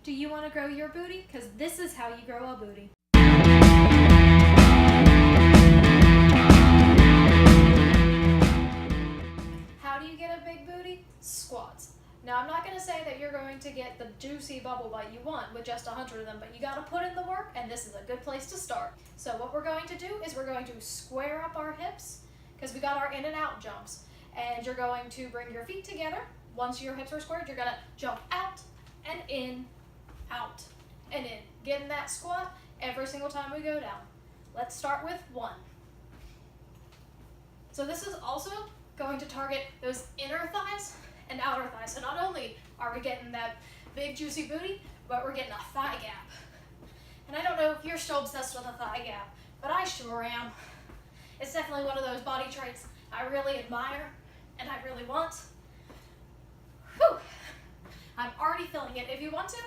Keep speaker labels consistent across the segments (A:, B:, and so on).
A: Do you want to grow your booty? Because this is how you grow a booty. How do you get a big booty? Squats. Now, I'm not going to say that you're going to get the juicy bubble butt you want with just 100 of them, but you got to put in the work, and this is a good place to start. So what we're going to do is we're going to square up our hips, because we got our in and out jumps. And you're going to bring your feet together. Once your hips are squared, you're going to jump out and in, out and in. Get in that squat every single time we go down. Let's start with 1. So this is also going to target those inner thighs and outer thighs. So not only are we getting that big juicy booty, but we're getting a thigh gap. And I don't know if you're still obsessed with a thigh gap, but I sure am. It's definitely one of those body traits I really admire and I really want. Whew. I'm already feeling it. If you want to,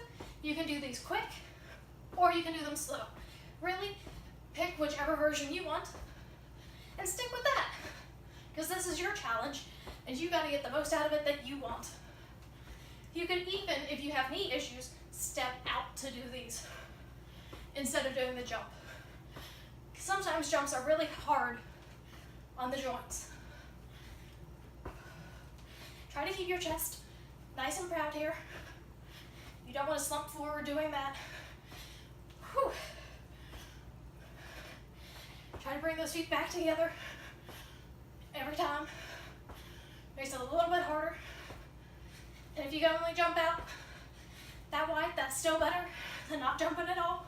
A: you can do these quick or you can do them slow. Really pick whichever version you want and stick with that, because this is your challenge and you got to get the most out of it that you want. You can even, if you have knee issues, step out to do these instead of doing the jump. Sometimes jumps are really hard on the joints. Try to keep your chest nice and proud here. You don't want to slump forward doing that. Whew. Try to bring those feet back together every time. Makes it a little bit harder. And if you can only jump out that wide, that's still better than not jumping at all.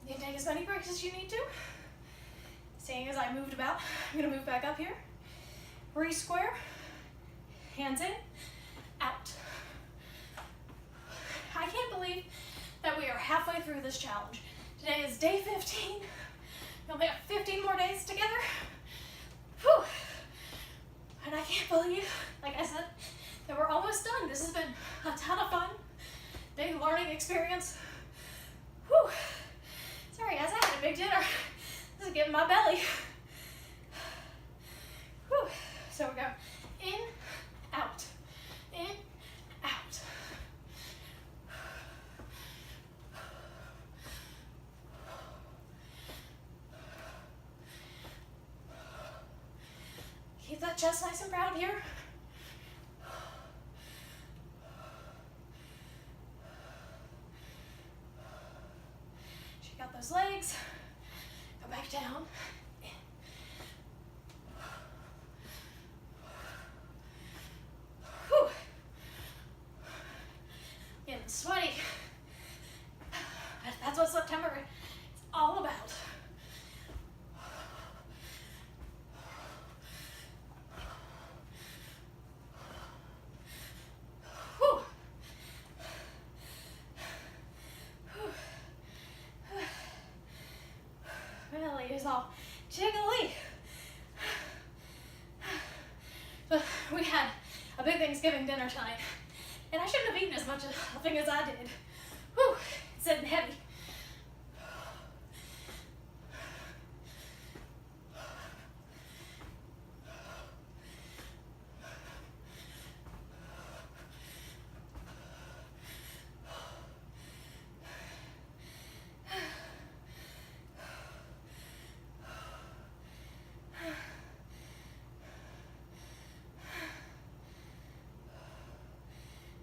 A: You can take as many breaks as you need to. Seeing as I moved about, I'm going to move back up here. Re-square, hands in, out. I can't believe that we are halfway through this challenge. Today is day 15. We only have 15 more days together. Whew. And I can't believe, like I said, that we're almost done. This has been a ton of fun. Big learning experience. Whew. Sorry guys, I had a big dinner. This is getting my belly. Whew. So we go in, out, in, out. Keep that chest nice and proud here. Shake out those legs. Go back down. Whew. Getting sweaty. That's what September is all about. Really is all jiggly. But we had a big Thanksgiving dinner tonight, and I shouldn't have eaten as much of a thing as I did. Whew, it's sitting heavy.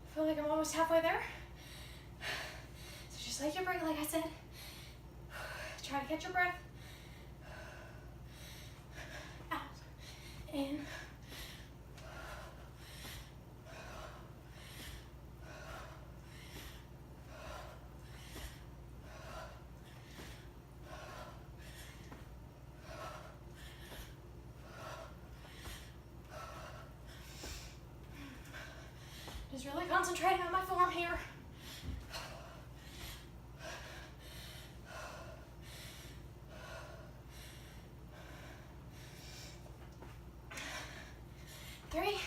A: I feel like I'm almost halfway there. So just take your break, like I said. Try to catch your breath. Out, in. Just really concentrating on my form here. Three,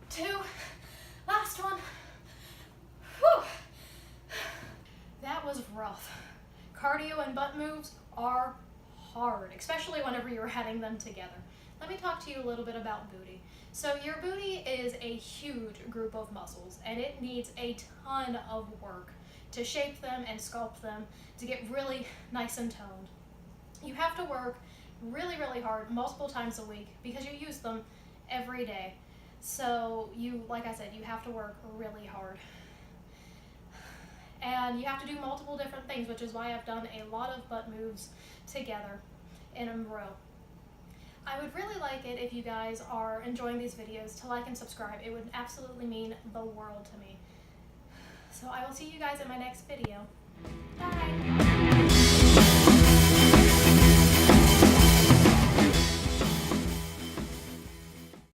A: two, last one. Whew. That was rough. Cardio and butt moves are hard, especially whenever you're heading them together. let me talk to you a little bit about booty. So your booty is a huge group of muscles, and it needs a ton of work to shape them and sculpt them to get really nice and toned. You have to work really, really hard multiple times a week because you use them every day. So you, like I said, you have to work really hard. And you have to do multiple different things, which is why I've done a lot of butt moves together in a row. I would really like it if you guys are enjoying these videos to like and subscribe. It would absolutely mean the world to me. So I will see you guys in my next video. Bye!